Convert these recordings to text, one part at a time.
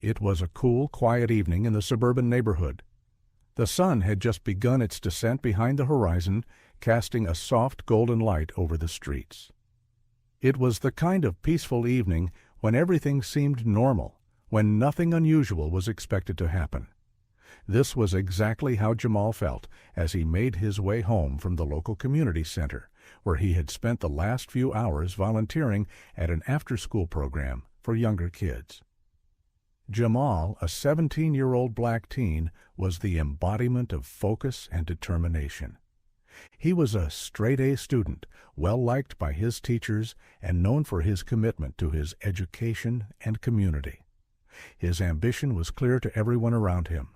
It was a cool, quiet evening in the suburban neighborhood. The sun had just begun its descent behind the horizon, casting a soft golden light over the streets. It was the kind of peaceful evening when everything seemed normal, when nothing unusual was expected to happen. This was exactly how Jamal felt as he made his way home from the local community center, where he had spent the last few hours volunteering at an after-school program for younger kids. Jamal, a 17-year-old black teen, was the embodiment of focus and determination. He was a straight-A student, well-liked by his teachers and known for his commitment to his education and community. His ambition was clear to everyone around him.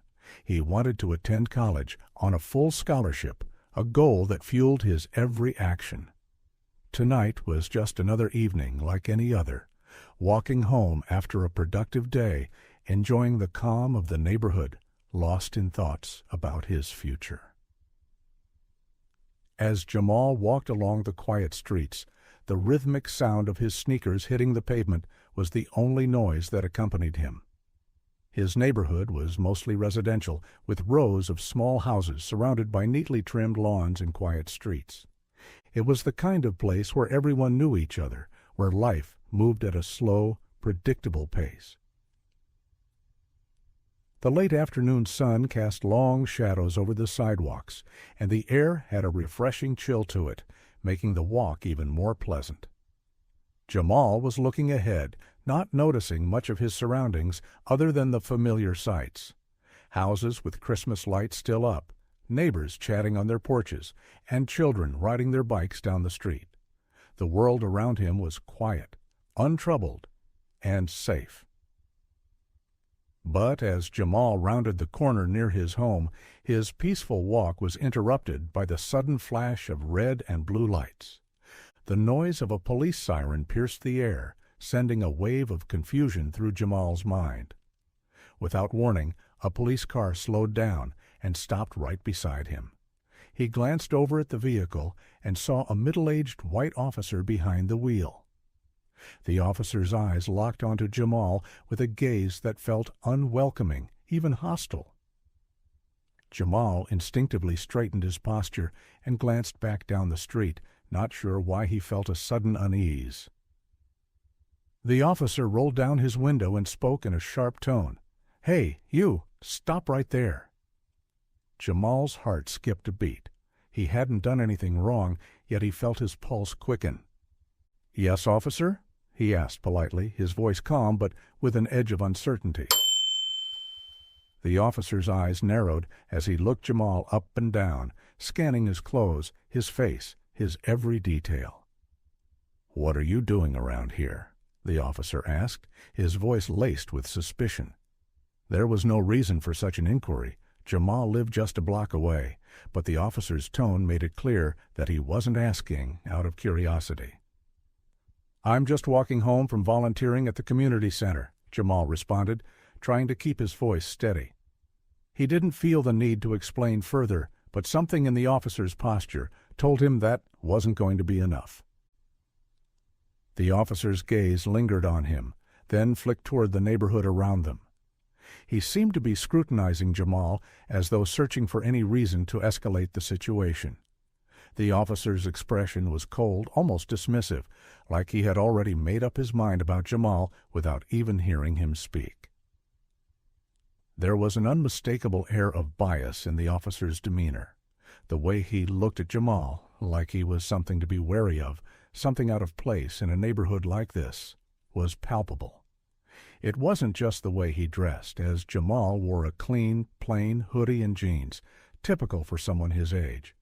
He wanted to attend college on a full scholarship, a goal that fueled his every action. Tonight was just another evening like any other, walking home after a productive day, enjoying the calm of the neighborhood, lost in thoughts about his future. As Jamal walked along the quiet streets, the rhythmic sound of his sneakers hitting the pavement was the only noise that accompanied him. His neighborhood was mostly residential, with rows of small houses surrounded by neatly trimmed lawns and quiet streets. It was the kind of place where everyone knew each other, where life moved at a slow, predictable pace. The late afternoon sun cast long shadows over the sidewalks, and the air had a refreshing chill to it, making the walk even more pleasant. Jamal was looking ahead, not noticing much of his surroundings other than the familiar sights. Houses with Christmas lights still up, neighbors chatting on their porches, and children riding their bikes down the street. The world around him was quiet, untroubled, and safe. But as Jamal rounded the corner near his home, his peaceful walk was interrupted by the sudden flash of red and blue lights. The noise of a police siren pierced the air, sending a wave of confusion through Jamal's mind. Without warning, a police car slowed down and stopped right beside him. He glanced over at the vehicle and saw a middle-aged white officer behind the wheel. The officer's eyes locked onto Jamal with a gaze that felt unwelcoming, even hostile. Jamal instinctively straightened his posture and glanced back down the street, not sure why he felt a sudden unease. The officer rolled down his window and spoke in a sharp tone. "Hey, you, stop right there." Jamal's heart skipped a beat. He hadn't done anything wrong, yet he felt his pulse quicken. "Yes, officer?" he asked politely, his voice calm but with an edge of uncertainty. The officer's eyes narrowed as he looked Jamal up and down, scanning his clothes, his face, his every detail. "What are you doing around here?" the officer asked, his voice laced with suspicion. There was no reason for such an inquiry. Jamal lived just a block away, but the officer's tone made it clear that he wasn't asking out of curiosity. "I'm just walking home from volunteering at the community center," Jamal responded, trying to keep his voice steady. He didn't feel the need to explain further, but something in the officer's posture told him that wasn't going to be enough. The officer's gaze lingered on him, then flicked toward the neighborhood around them. He seemed to be scrutinizing Jamal as though searching for any reason to escalate the situation. The officer's expression was cold, almost dismissive, like he had already made up his mind about Jamal without even hearing him speak. There was an unmistakable air of bias in the officer's demeanor. The way he looked at Jamal, like he was something to be wary of, something out of place in a neighborhood like this, was palpable. It wasn't just the way he dressed, as Jamal wore a clean, plain hoodie and jeans, typical for someone his age.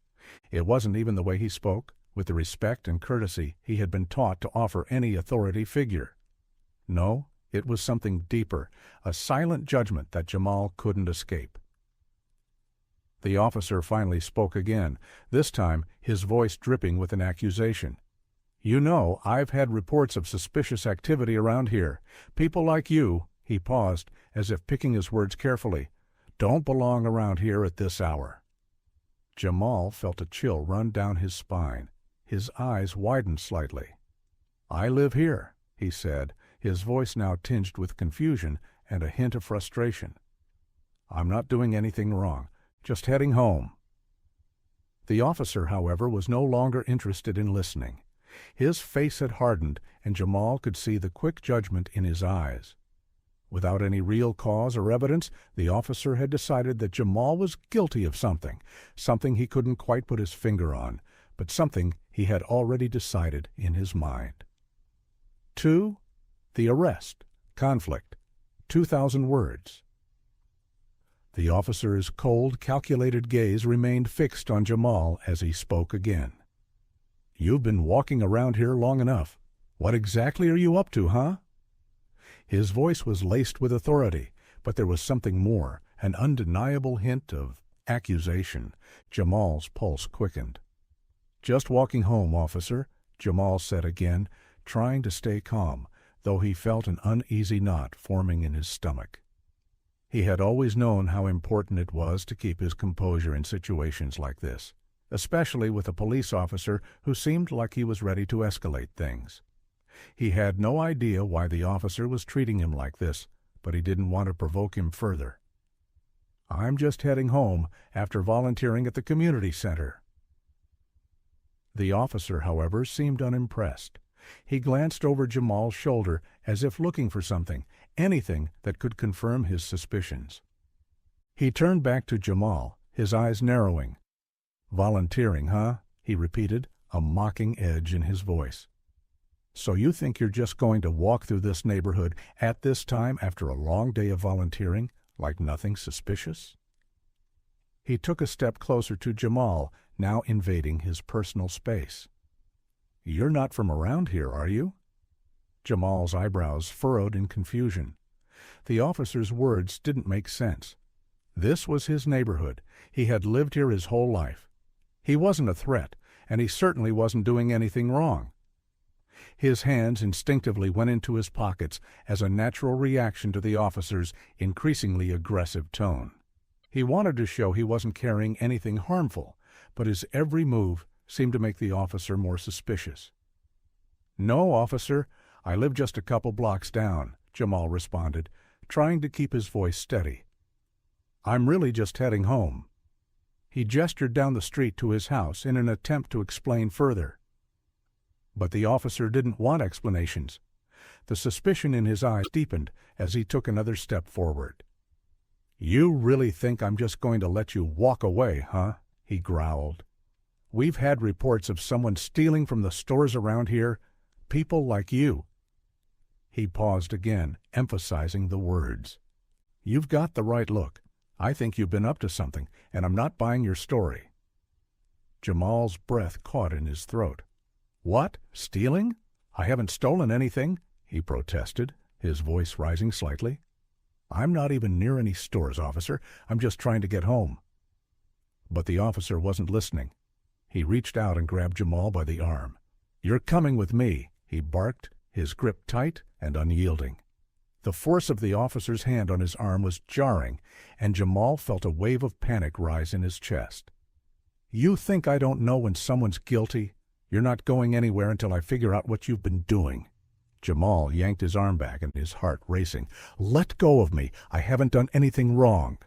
It wasn't even the way he spoke, with the respect and courtesy he had been taught to offer any authority figure. No, it was something deeper, a silent judgment that Jamal couldn't escape. The officer finally spoke again, this time his voice dripping with an accusation. "You know, I've had reports of suspicious activity around here. People like you," he paused, as if picking his words carefully, "don't belong around here at this hour." Jamal felt a chill run down his spine. His eyes widened slightly. "I live here," he said, his voice now tinged with confusion and a hint of frustration. "I'm not doing anything wrong. Just heading home." The officer, however, was no longer interested in listening. His face had hardened, and Jamal could see the quick judgment in his eyes. Without any real cause or evidence, the officer had decided that Jamal was guilty of something he couldn't quite put his finger on, but something he had already decided in his mind. 2. The arrest, conflict, 2,000 words. The officer's cold, calculated gaze remained fixed on Jamal as he spoke again. "You've been walking around here long enough. What exactly are you up to, huh?" His voice was laced with authority, but there was something more, an undeniable hint of accusation. Jamal's pulse quickened. "Just walking home, officer," Jamal said again, trying to stay calm, though he felt an uneasy knot forming in his stomach. He had always known how important it was to keep his composure in situations like this, especially with a police officer who seemed like he was ready to escalate things. He had no idea why the officer was treating him like this, but he didn't want to provoke him further. "I'm just heading home after volunteering at the community center." The officer, however, seemed unimpressed. He glanced over Jamal's shoulder as if looking for something, anything that could confirm his suspicions. He turned back to Jamal, his eyes narrowing. "Volunteering, huh?" he repeated, a mocking edge in his voice. "So you think you're just going to walk through this neighborhood at this time after a long day of volunteering, like nothing suspicious?" He took a step closer to Jamal, now invading his personal space. "You're not from around here, are you?" Jamal's eyebrows furrowed in confusion. The officer's words didn't make sense. This was his neighborhood. He had lived here his whole life. He wasn't a threat, and he certainly wasn't doing anything wrong. His hands instinctively went into his pockets as a natural reaction to the officer's increasingly aggressive tone. He wanted to show he wasn't carrying anything harmful, but his every move seemed to make the officer more suspicious. "No, officer, I live just a couple blocks down," Jamal responded, trying to keep his voice steady. "I'm really just heading home." He gestured down the street to his house in an attempt to explain further. But the officer didn't want explanations. The suspicion in his eyes deepened as he took another step forward. "You really think I'm just going to let you walk away, huh?" he growled. "We've had reports of someone stealing from the stores around here. People like you." He paused again, emphasizing the words. "You've got the right look. I think you've been up to something, and I'm not buying your story." Jamal's breath caught in his throat. "What? Stealing? I haven't stolen anything," he protested, his voice rising slightly. "I'm not even near any stores, officer. I'm just trying to get home." But the officer wasn't listening. He reached out and grabbed Jamal by the arm. "You're coming with me," he barked, his grip tight and unyielding. The force of the officer's hand on his arm was jarring, and Jamal felt a wave of panic rise in his chest. "You think I don't know when someone's guilty? You're not going anywhere until I figure out what you've been doing." Jamal yanked his arm back and his heart racing. "Let go of me. I haven't done anything wrong."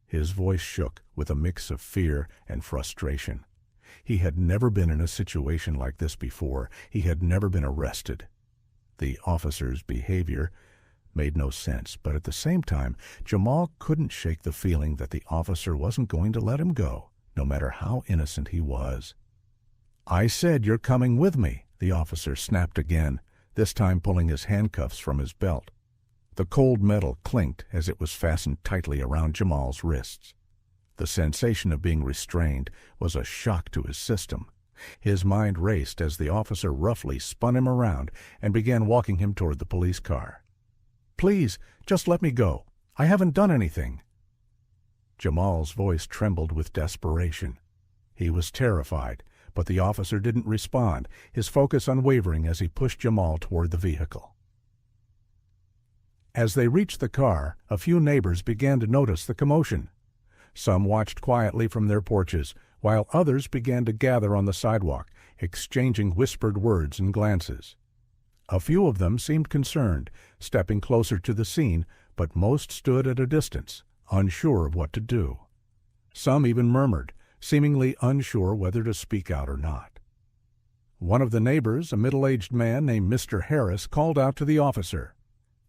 His voice shook with a mix of fear and frustration. He had never been in a situation like this before. He had never been arrested. The officer's behavior made no sense, but at the same time, Jamal couldn't shake the feeling that the officer wasn't going to let him go, no matter how innocent he was. "I said you're coming with me," the officer snapped again, this time pulling his handcuffs from his belt. The cold metal clinked as it was fastened tightly around Jamal's wrists. The sensation of being restrained was a shock to his system. His mind raced as the officer roughly spun him around and began walking him toward the police car. "Please, just let me go. I haven't done anything." Jamal's voice trembled with desperation. He was terrified, but the officer didn't respond, his focus unwavering as he pushed Jamal toward the vehicle. As they reached the car, a few neighbors began to notice the commotion. Some watched quietly from their porches, while others began to gather on the sidewalk, exchanging whispered words and glances. A few of them seemed concerned, stepping closer to the scene, but most stood at a distance, unsure of what to do. Some even murmured, seemingly unsure whether to speak out or not. One of the neighbors, a middle-aged man named Mr. Harris, called out to the officer,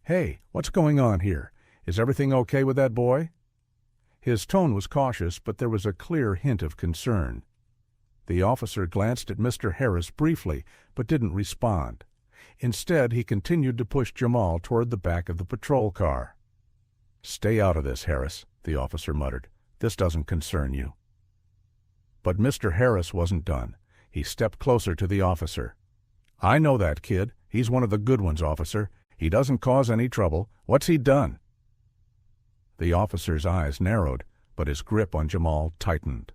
"Hey, what's going on here? Is everything okay with that boy?" His tone was cautious, but there was a clear hint of concern. The officer glanced at Mr. Harris briefly, but didn't respond. Instead, he continued to push Jamal toward the back of the patrol car. "Stay out of this, Harris," the officer muttered. "This doesn't concern you." But Mr. Harris wasn't done. He stepped closer to the officer. "I know that kid. He's one of the good ones, officer. He doesn't cause any trouble. What's he done?" The officer's eyes narrowed, but his grip on Jamal tightened.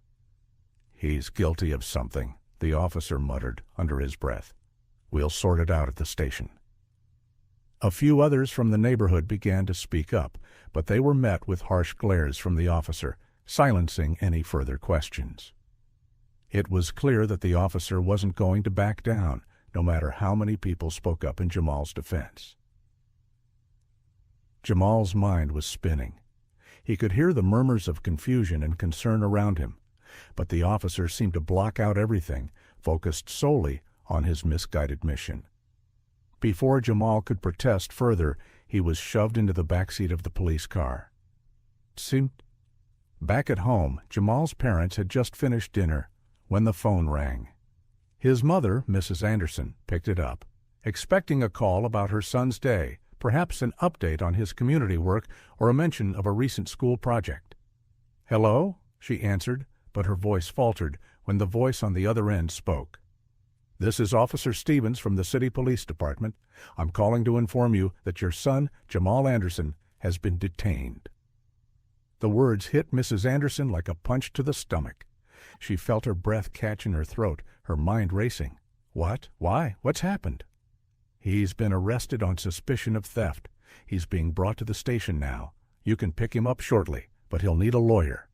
"He's guilty of something," the officer muttered under his breath. "We'll sort it out at the station." A few others from the neighborhood began to speak up, but they were met with harsh glares from the officer, silencing any further questions. It was clear that the officer wasn't going to back down, no matter how many people spoke up in Jamal's defense. Jamal's mind was spinning. He could hear the murmurs of confusion and concern around him, but the officer seemed to block out everything, focused solely on his misguided mission. Before Jamal could protest further, he was shoved into the backseat of the police car. Back at home, Jamal's parents had just finished dinner when the phone rang. His mother, Mrs. Anderson, picked it up, expecting a call about her son's day, perhaps an update on his community work or a mention of a recent school project. "Hello?" she answered, but her voice faltered when the voice on the other end spoke. "This is Officer Stevens from the City Police Department. I'm calling to inform you that your son, Jamal Anderson, has been detained." The words hit Mrs. Anderson like a punch to the stomach. She felt her breath catch in her throat, her mind racing. "What? Why? What's happened?" "He's been arrested on suspicion of theft. He's being brought to the station now. You can pick him up shortly, but he'll need a lawyer."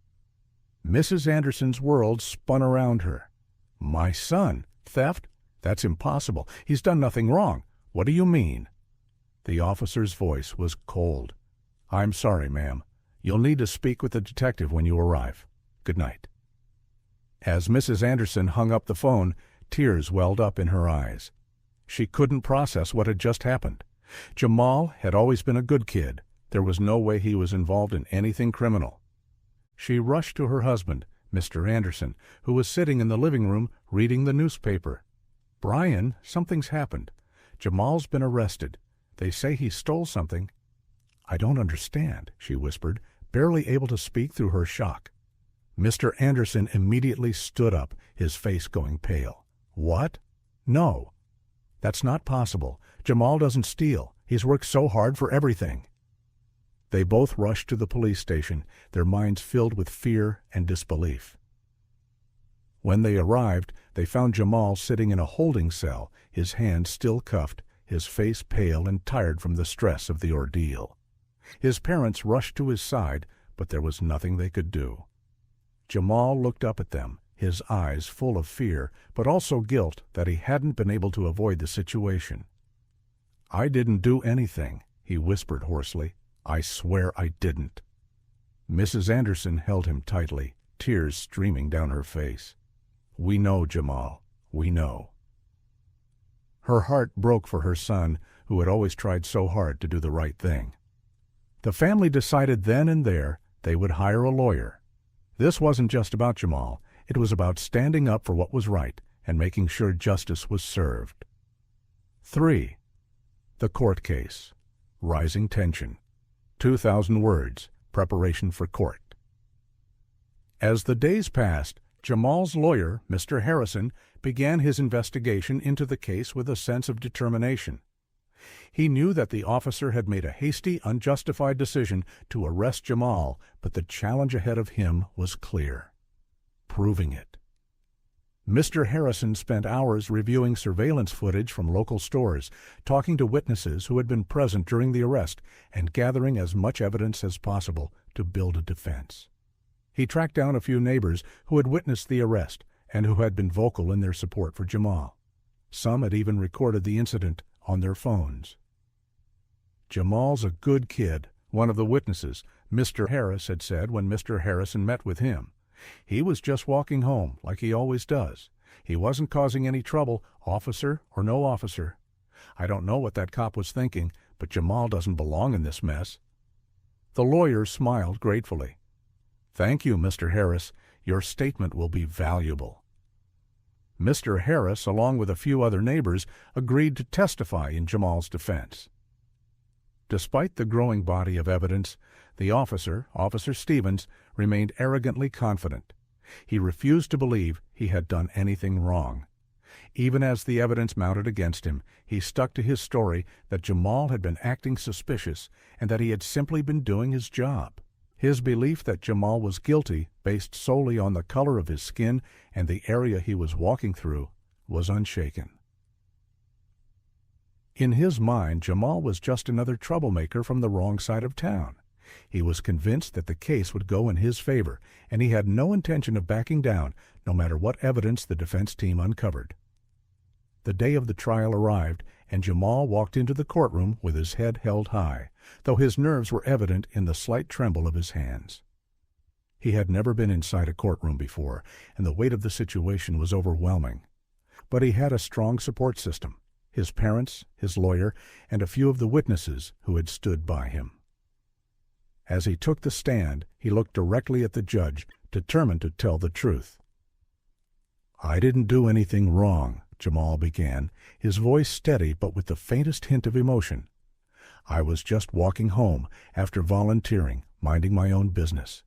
Mrs. Anderson's world spun around her. "My son? Theft? That's impossible. He's done nothing wrong. What do you mean?" The officer's voice was cold. "I'm sorry, ma'am. You'll need to speak with the detective when you arrive. Good night." As Mrs. Anderson hung up the phone, tears welled up in her eyes. She couldn't process what had just happened. Jamal had always been a good kid. There was no way he was involved in anything criminal. She rushed to her husband, Mr. Anderson, who was sitting in the living room reading the newspaper. "Brian, something's happened. Jamal's been arrested. They say he stole something." "I don't understand," she whispered, barely able to speak through her shock. Mr. Anderson immediately stood up, his face going pale. "What? No. That's not possible. Jamal doesn't steal. He's worked so hard for everything." They both rushed to the police station, their minds filled with fear and disbelief. When they arrived, they found Jamal sitting in a holding cell, his hands still cuffed, his face pale and tired from the stress of the ordeal. His parents rushed to his side, but there was nothing they could do. Jamal looked up at them, his eyes full of fear, but also guilt that he hadn't been able to avoid the situation. "I didn't do anything," he whispered hoarsely. "I swear I didn't." Mrs. Anderson held him tightly, tears streaming down her face. "We know, Jamal. We know." Her heart broke for her son, who had always tried so hard to do the right thing. The family decided then and there they would hire a lawyer. This wasn't just about Jamal. It was about standing up for what was right and making sure justice was served. 3. The court case. Rising tension. 2,000 words. Preparation for court. As the days passed, Jamal's lawyer, Mr. Harrison, began his investigation into the case with a sense of determination. He knew that the officer had made a hasty, unjustified decision to arrest Jamal, but the challenge ahead of him was clear: proving it. Mr. Harrison spent hours reviewing surveillance footage from local stores, talking to witnesses who had been present during the arrest, and gathering as much evidence as possible to build a defense. He tracked down a few neighbors who had witnessed the arrest and who had been vocal in their support for Jamal. Some had even recorded the incident on their phones. "Jamal's a good kid. One of the witnesses, Mr. Harris, had said when Mr. Harrison met with him. He was just walking home, like he always does. He wasn't causing any trouble, officer or no officer. I don't know what that cop was thinking, but Jamal doesn't belong in this mess. The lawyer smiled gratefully. Thank you, Mr. Harris. Your statement will be valuable. Mr. Harris, along with a few other neighbors, agreed to testify in Jamal's defense. Despite the growing body of evidence, the officer, Officer Stevens, remained arrogantly confident. He refused to believe he had done anything wrong. Even as the evidence mounted against him, he stuck to his story that Jamal had been acting suspicious and that he had simply been doing his job. His belief that Jamal was guilty, based solely on the color of his skin and the area he was walking through, was unshaken. In his mind, Jamal was just another troublemaker from the wrong side of town. He was convinced that the case would go in his favor, and he had no intention of backing down, no matter what evidence the defense team uncovered. The day of the trial arrived, and Jamal walked into the courtroom with his head held high, though his nerves were evident in the slight tremble of his hands. He had never been inside a courtroom before, and the weight of the situation was overwhelming. But he had a strong support system, his parents, his lawyer, and a few of the witnesses who had stood by him. As he took the stand, he looked directly at the judge, determined to tell the truth. "I didn't do anything wrong," Jamal began, his voice steady but with the faintest hint of emotion. "I was just walking home after volunteering, minding my own business.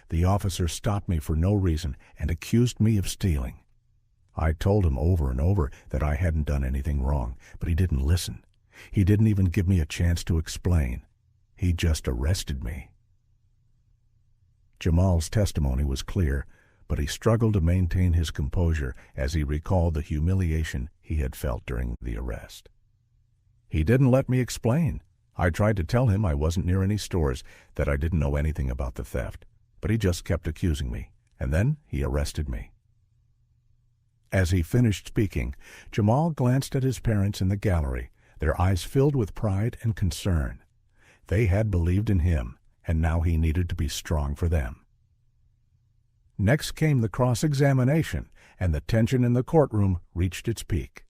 The officer stopped me for no reason and accused me of stealing. I told him over and over that I hadn't done anything wrong, but he didn't listen. He didn't even give me a chance to explain. He just arrested me." Jamal's testimony was clear, but he struggled to maintain his composure as he recalled the humiliation he had felt during the arrest. "He didn't let me explain. I tried to tell him I wasn't near any stores, that I didn't know anything about the theft, but he just kept accusing me, and then he arrested me." As he finished speaking, Jamal glanced at his parents in the gallery, their eyes filled with pride and concern. They had believed in him, and now he needed to be strong for them. Next came the cross-examination, and the tension in the courtroom reached its peak.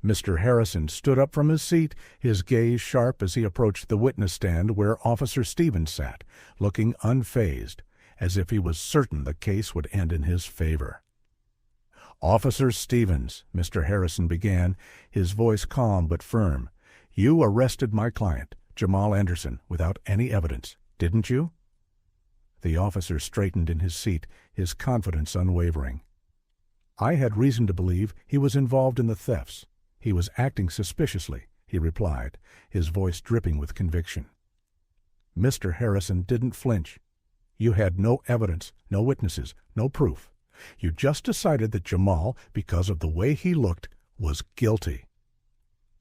Mr. Harrison stood up from his seat, his gaze sharp as he approached the witness stand where Officer Stevens sat, looking unfazed, as if he was certain the case would end in his favor. "Officer Stevens," Mr. Harrison began, his voice calm but firm, "you arrested my client, Jamal Anderson, without any evidence, didn't you?" The officer straightened in his seat, his confidence unwavering. "I had reason to believe he was involved in the thefts. He was acting suspiciously," he replied, his voice dripping with conviction. Mr. Harrison didn't flinch. "You had no evidence, no witnesses, no proof. You just decided that Jamal, because of the way he looked, was guilty."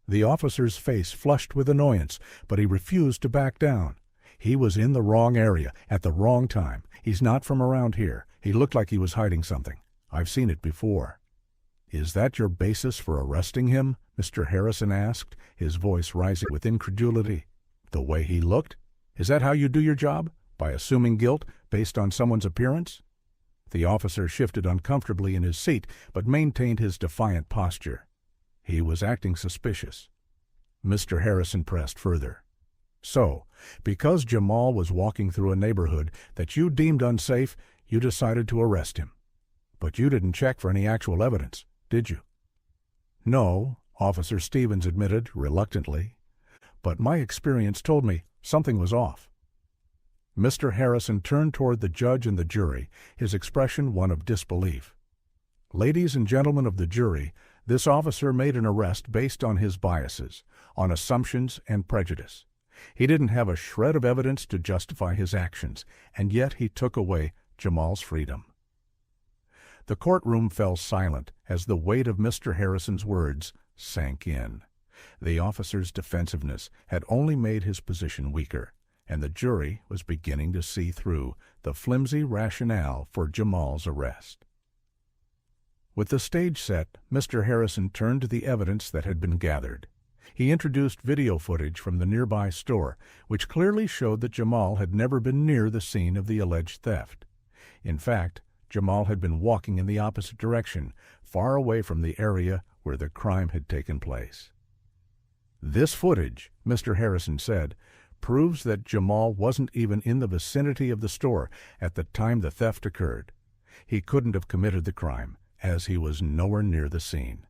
The officer's face flushed with annoyance, but he refused to back down. He was in the wrong area, at the wrong time. He's not from around here. He looked like he was hiding something. I've seen it before. "Is that your basis for arresting him?" Mr. Harrison asked, his voice rising with incredulity. "The way he looked? Is that how you do your job? By assuming guilt based on someone's appearance?" The officer shifted uncomfortably in his seat, but maintained his defiant posture. He was acting suspicious. Mr. Harrison pressed further. "So, because Jamal was walking through a neighborhood that you deemed unsafe, you decided to arrest him. But you didn't check for any actual evidence, did you?" "No," Officer Stevens admitted reluctantly. "But my experience told me something was off." Mr. Harrison turned toward the judge and the jury, his expression one of disbelief. "Ladies and gentlemen of the jury, this officer made an arrest based on his biases, on assumptions and prejudice. He didn't have a shred of evidence to justify his actions, and yet he took away Jamal's freedom." The courtroom fell silent as the weight of Mr. Harrison's words sank in. The officer's defensiveness had only made his position weaker, and the jury was beginning to see through the flimsy rationale for Jamal's arrest. With the stage set, Mr. Harrison turned to the evidence that had been gathered. He introduced video footage from the nearby store, which clearly showed that Jamal had never been near the scene of the alleged theft. In fact, Jamal had been walking in the opposite direction, far away from the area where the crime had taken place. This footage, Mr. Harrison said, proves that Jamal wasn't even in the vicinity of the store at the time the theft occurred. He couldn't have committed the crime, as he was nowhere near the scene.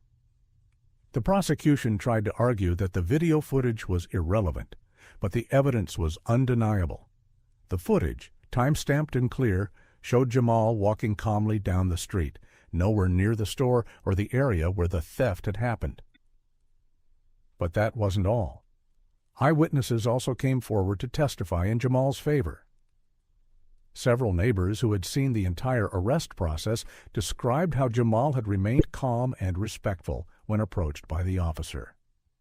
The prosecution tried to argue that the video footage was irrelevant, but the evidence was undeniable. The footage, time-stamped and clear, showed Jamal walking calmly down the street, nowhere near the store or the area where the theft had happened. But that wasn't all. Eyewitnesses also came forward to testify in Jamal's favor. Several neighbors who had seen the entire arrest process described how Jamal had remained calm and respectful when approached by the officer.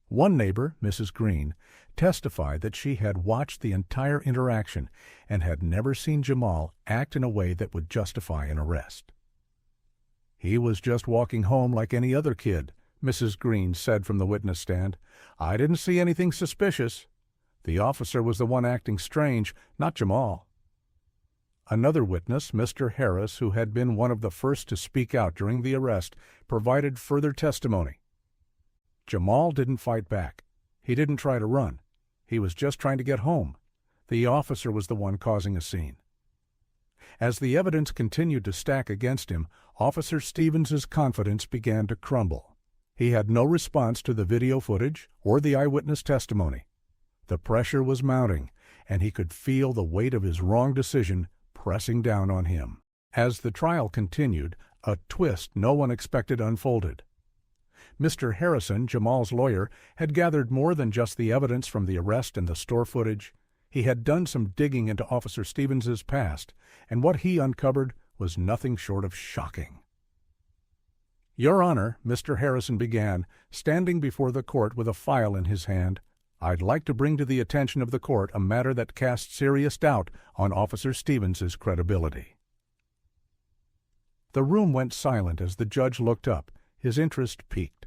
One neighbor, Mrs. Green, testified that she had watched the entire interaction and had never seen Jamal act in a way that would justify an arrest. "He was just walking home like any other kid," Mrs. Green said from the witness stand. "I didn't see anything suspicious. The officer was the one acting strange, not Jamal." Another witness, Mr. Harris, who had been one of the first to speak out during the arrest, provided further testimony. "Jamal didn't fight back. He didn't try to run. He was just trying to get home. The officer was the one causing a scene." As the evidence continued to stack against him, Officer Stevens's confidence began to crumble. He had no response to the video footage or the eyewitness testimony. The pressure was mounting, and he could feel the weight of his wrong decision pressing down on him. As the trial continued, a twist no one expected unfolded. Mr. Harrison, Jamal's lawyer, had gathered more than just the evidence from the arrest and the store footage. He had done some digging into Officer Stevens's past, and what he uncovered was nothing short of shocking. "Your Honor," Mr. Harrison began, standing before the court with a file in his hand, "I'd like to bring to the attention of the court a matter that casts serious doubt on Officer Stevens's credibility." The room went silent as the judge looked up, his interest piqued.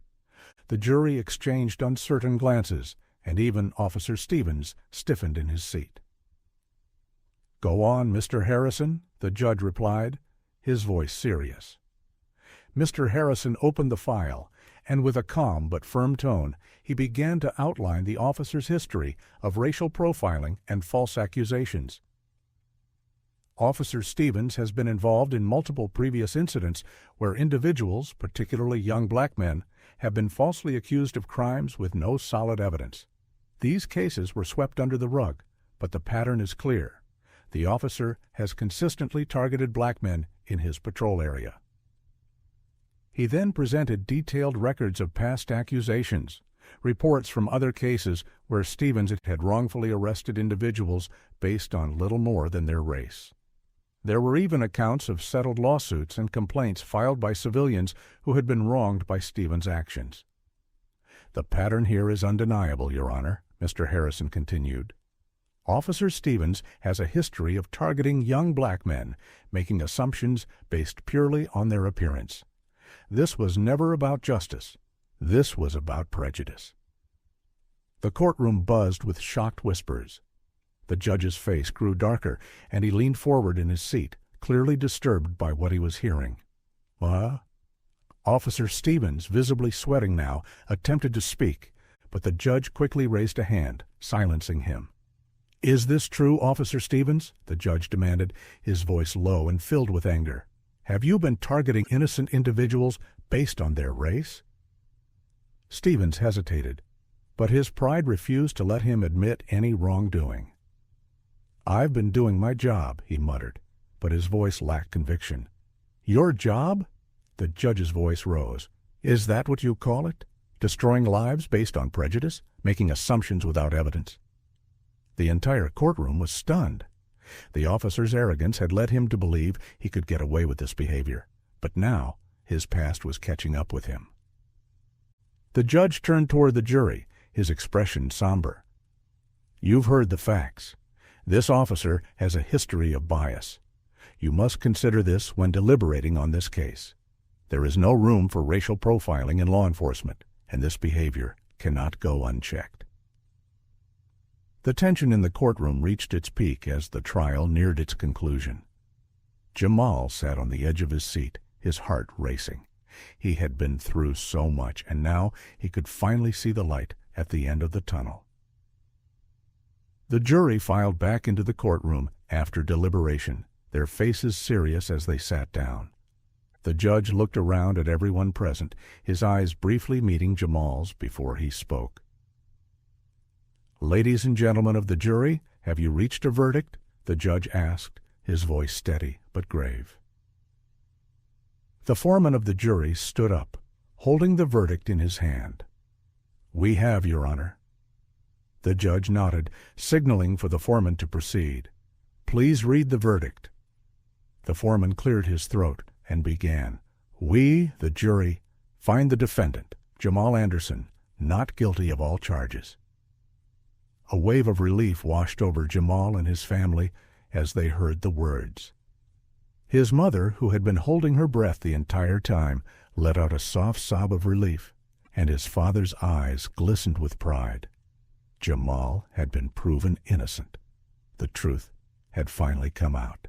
The jury exchanged uncertain glances, and even Officer Stevens stiffened in his seat. "Go on, Mr. Harrison," the judge replied, his voice serious. Mr. Harrison opened the file, and with a calm but firm tone, he began to outline the officer's history of racial profiling and false accusations. Officer Stevens has been involved in multiple previous incidents where individuals, particularly young black men, have been falsely accused of crimes with no solid evidence. These cases were swept under the rug, but the pattern is clear. The officer has consistently targeted black men in his patrol area. He then presented detailed records of past accusations, reports from other cases where Stevens had wrongfully arrested individuals based on little more than their race. There were even accounts of settled lawsuits and complaints filed by civilians who had been wronged by Stevens' actions. "The pattern here is undeniable, Your Honor," Mr. Harrison continued. "Officer Stevens has a history of targeting young black men, making assumptions based purely on their appearance. This was never about justice. This was about prejudice." The courtroom buzzed with shocked whispers. The judge's face grew darker, and he leaned forward in his seat, clearly disturbed by what he was hearing. "What?" Officer Stevens, visibly sweating now, attempted to speak, but the judge quickly raised a hand, silencing him. "Is this true, Officer Stevens?" the judge demanded, his voice low and filled with anger. "Have you been targeting innocent individuals based on their race?" Stevens hesitated, but his pride refused to let him admit any wrongdoing. "I've been doing my job," he muttered, but his voice lacked conviction. "Your job?" The judge's voice rose. "Is that what you call it? Destroying lives based on prejudice? Making assumptions without evidence?" The entire courtroom was stunned. The officer's arrogance had led him to believe he could get away with this behavior, but now his past was catching up with him. The judge turned toward the jury, his expression somber. "You've heard the facts. This officer has a history of bias. You must consider this when deliberating on this case. There is no room for racial profiling in law enforcement, and this behavior cannot go unchecked. The tension in the courtroom reached its peak as the trial neared its conclusion. Jamal sat on the edge of his seat, his heart racing. He had been through so much, and now he could finally see the light at the end of the tunnel. The jury filed back into the courtroom after deliberation, their faces serious as they sat down. The judge looked around at everyone present, his eyes briefly meeting Jamal's before he spoke. "Ladies and gentlemen of the jury, have you reached a verdict?" the judge asked, his voice steady but grave. The foreman of the jury stood up, holding the verdict in his hand. "We have, Your Honor." The judge nodded, signaling for the foreman to proceed. "Please read the verdict." The foreman cleared his throat and began. "We, the jury, find the defendant, Jamal Anderson, not guilty of all charges." A wave of relief washed over Jamal and his family as they heard the words. His mother, who had been holding her breath the entire time, let out a soft sob of relief, and his father's eyes glistened with pride. Jamal had been proven innocent. The truth had finally come out.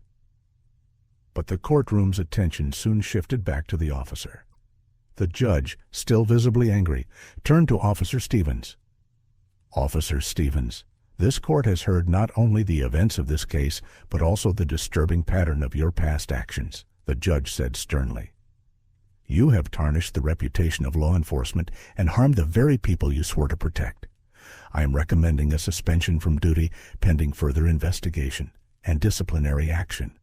But the courtroom's attention soon shifted back to the officer. The judge, still visibly angry, turned to Officer Stevens. "Officer Stevens, this court has heard not only the events of this case, but also the disturbing pattern of your past actions," the judge said sternly. "You have tarnished the reputation of law enforcement and harmed the very people you swore to protect. I am recommending a suspension from duty pending further investigation and disciplinary action."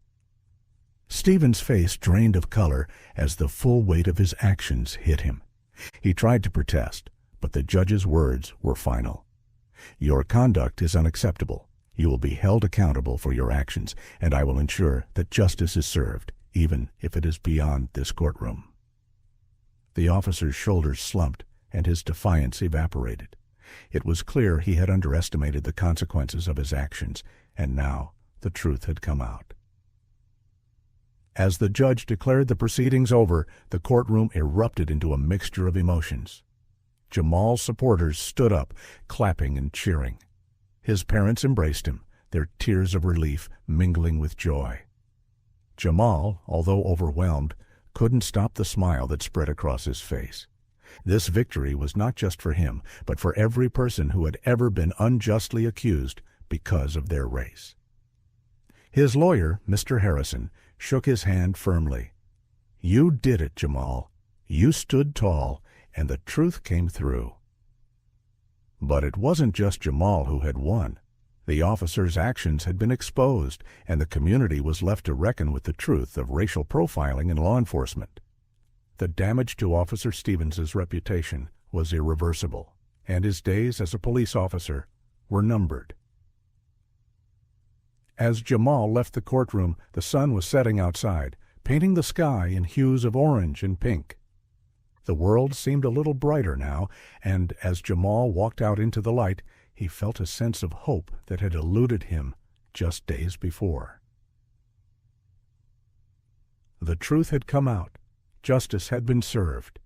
Stevens' face drained of color as the full weight of his actions hit him. He tried to protest, but the judge's words were final. "Your conduct is unacceptable. You will be held accountable for your actions, and I will ensure that justice is served, even if it is beyond this courtroom." The officer's shoulders slumped, and his defiance evaporated. It was clear he had underestimated the consequences of his actions, and now the truth had come out. As the judge declared the proceedings over, the courtroom erupted into a mixture of emotions. Jamal's supporters stood up, clapping and cheering. His parents embraced him, their tears of relief mingling with joy. Jamal, although overwhelmed, couldn't stop the smile that spread across his face. This victory was not just for him, but for every person who had ever been unjustly accused because of their race. His lawyer, Mr. Harrison, shook his hand firmly. "You did it, Jamal. You stood tall, and the truth came through." But it wasn't just Jamal who had won. The officer's actions had been exposed, and the community was left to reckon with the truth of racial profiling in law enforcement. The damage to Officer Stevens's reputation was irreversible, and his days as a police officer were numbered. As Jamal left the courtroom, the sun was setting outside, painting the sky in hues of orange and pink. The world seemed a little brighter now, and as Jamal walked out into the light, he felt a sense of hope that had eluded him just days before. The truth had come out, justice had been served,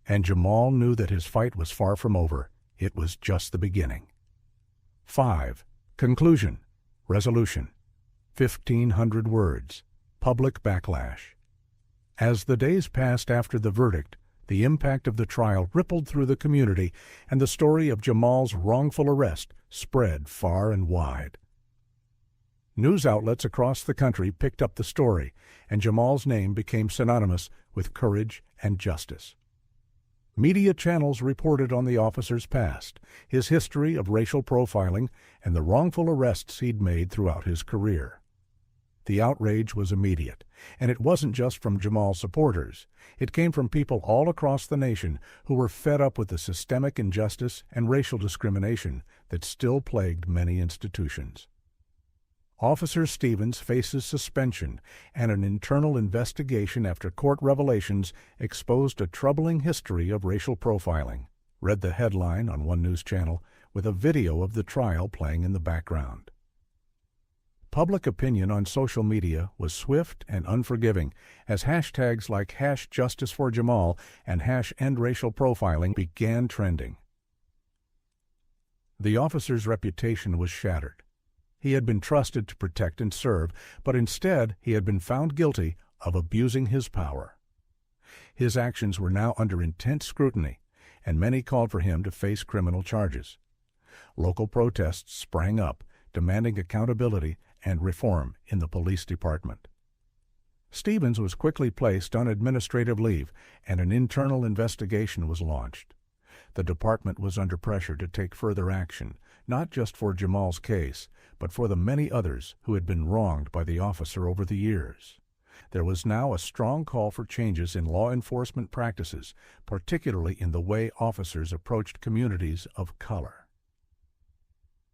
and Jamal knew that his fight was far from over. It was just the beginning. 5. Conclusion. Resolution. 1,500 words. Public backlash. As the days passed after the verdict, the impact of the trial rippled through the community, and the story of Jamal's wrongful arrest spread far and wide. News outlets across the country picked up the story, and Jamal's name became synonymous with courage and justice. Media channels reported on the officer's past, his history of racial profiling, and the wrongful arrests he'd made throughout his career. The outrage was immediate, and it wasn't just from Jamal's supporters. It came from people all across the nation who were fed up with the systemic injustice and racial discrimination that still plagued many institutions. Officer Stevens faces suspension, and an internal investigation after court revelations exposed a troubling history of racial profiling, read the headline on one news channel, with a video of the trial playing in the background. Public opinion on social media was swift and unforgiving as hashtags like #JusticeForJamal and #EndRacialProfiling began trending. The officer's reputation was shattered. He had been trusted to protect and serve, but instead he had been found guilty of abusing his power. His actions were now under intense scrutiny, and many called for him to face criminal charges. Local protests sprang up, demanding accountability and reform in the police department. Stevens was quickly placed on administrative leave, and an internal investigation was launched. The department was under pressure to take further action, not just for Jamal's case, but for the many others who had been wronged by the officer over the years. There was now a strong call for changes in law enforcement practices, particularly in the way officers approached communities of color.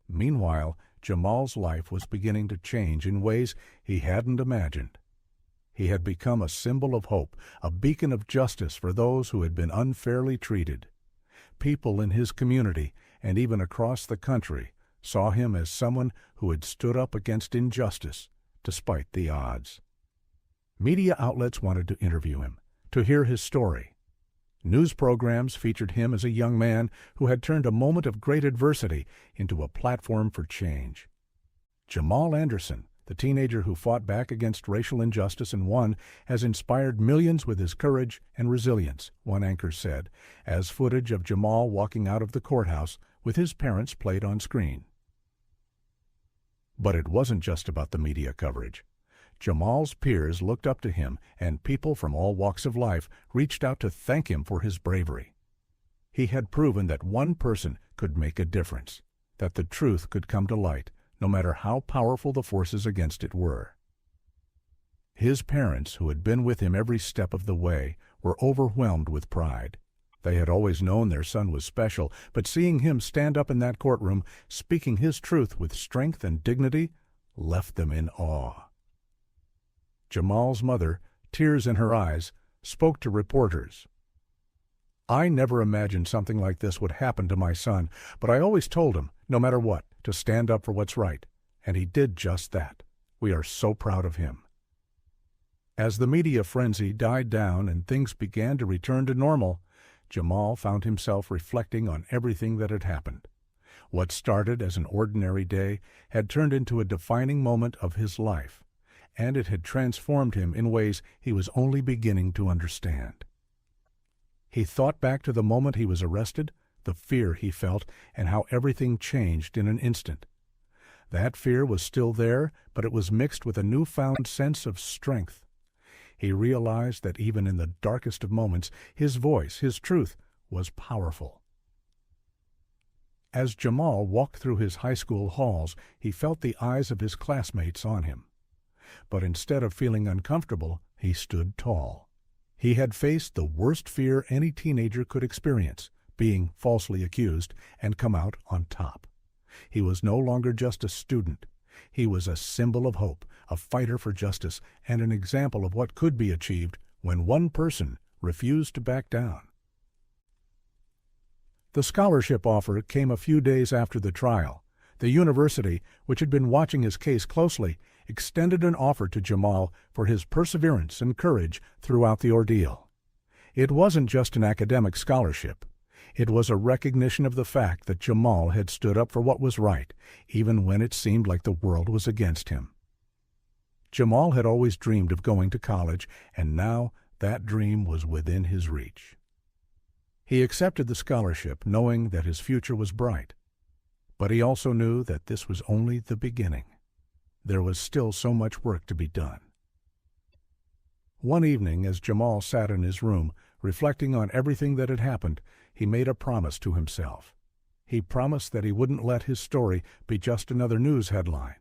Meanwhile, Jamal's life was beginning to change in ways he hadn't imagined. He had become a symbol of hope, a beacon of justice for those who had been unfairly treated. People in his community, and even across the country, saw him as someone who had stood up against injustice, despite the odds. Media outlets wanted to interview him, to hear his story. News programs featured him as a young man who had turned a moment of great adversity into a platform for change. Jamal Anderson, the teenager who fought back against racial injustice and won, has inspired millions with his courage and resilience, one anchor said, as footage of Jamal walking out of the courthouse with his parents played on screen. But it wasn't just about the media coverage. Jamal's peers looked up to him, and people from all walks of life reached out to thank him for his bravery. He had proven that one person could make a difference, that the truth could come to light, no matter how powerful the forces against it were. His parents, who had been with him every step of the way, were overwhelmed with pride. They had always known their son was special, but seeing him stand up in that courtroom, speaking his truth with strength and dignity, left them in awe. Jamal's mother, tears in her eyes, spoke to reporters. "I never imagined something like this would happen to my son, but I always told him, no matter what, to stand up for what's right, and he did just that. We are so proud of him." As the media frenzy died down and things began to return to normal, Jamal found himself reflecting on everything that had happened. What started as an ordinary day had turned into a defining moment of his life, and it had transformed him in ways he was only beginning to understand. He thought back to the moment he was arrested, the fear he felt, and how everything changed in an instant. That fear was still there, but it was mixed with a newfound sense of strength. He realized that even in the darkest of moments, his voice, his truth, was powerful. As Jamal walked through his high school halls, he felt the eyes of his classmates on him. But instead of feeling uncomfortable, he stood tall. He had faced the worst fear any teenager could experience, being falsely accused, and come out on top. He was no longer just a student. He was a symbol of hope, a fighter for justice, and an example of what could be achieved when one person refused to back down. The scholarship offer came a few days after the trial. The university, which had been watching his case closely, extended an offer to Jamal for his perseverance and courage throughout the ordeal. It wasn't just an academic scholarship. It was a recognition of the fact that Jamal had stood up for what was right, even when it seemed like the world was against him. Jamal had always dreamed of going to college, and now that dream was within his reach. He accepted the scholarship, knowing that his future was bright. But he also knew that this was only the beginning. There was still so much work to be done. One evening, as Jamal sat in his room, reflecting on everything that had happened, he made a promise to himself. He promised that he wouldn't let his story be just another news headline.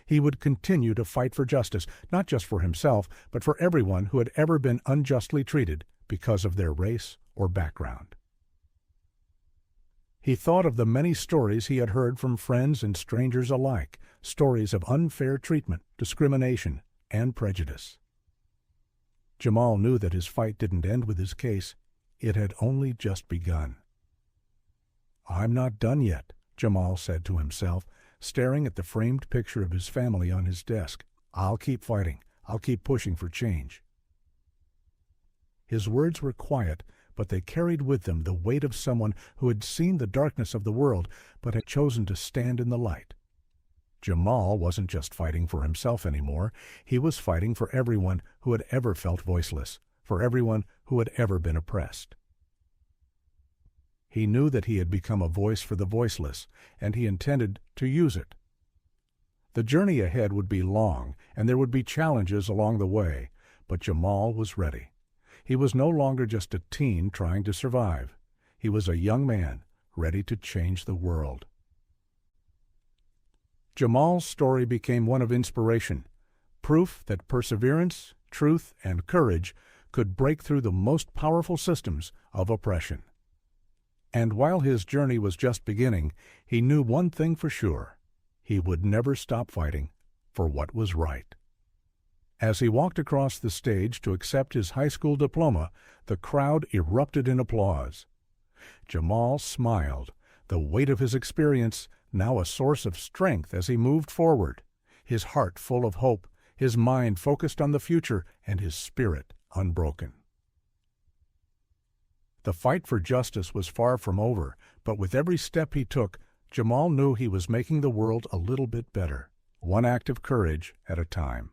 He would continue to fight for justice, not just for himself, but for everyone who had ever been unjustly treated because of their race or background. He thought of the many stories he had heard from friends and strangers alike, stories of unfair treatment, discrimination, and prejudice. Jamal knew that his fight didn't end with his case. It had only just begun. "I'm not done yet," Jamal said to himself, staring at the framed picture of his family on his desk. "I'll keep fighting. I'll keep pushing for change." His words were quiet, but they carried with them the weight of someone who had seen the darkness of the world but had chosen to stand in the light. Jamal wasn't just fighting for himself anymore. He was fighting for everyone who had ever felt voiceless, for everyone who had ever been oppressed. He knew that he had become a voice for the voiceless, and he intended to use it. The journey ahead would be long, and there would be challenges along the way, but Jamal was ready. He was no longer just a teen trying to survive. He was a young man ready to change the world. Jamal's story became one of inspiration, proof that perseverance, truth, and courage could break through the most powerful systems of oppression. And while his journey was just beginning, he knew one thing for sure: he would never stop fighting for what was right. As he walked across the stage to accept his high school diploma, the crowd erupted in applause. Jamal smiled, the weight of his experience now a source of strength as he moved forward, his heart full of hope, his mind focused on the future, and his spirit unbroken. The fight for justice was far from over, but with every step he took, Jamal knew he was making the world a little bit better, one act of courage at a time.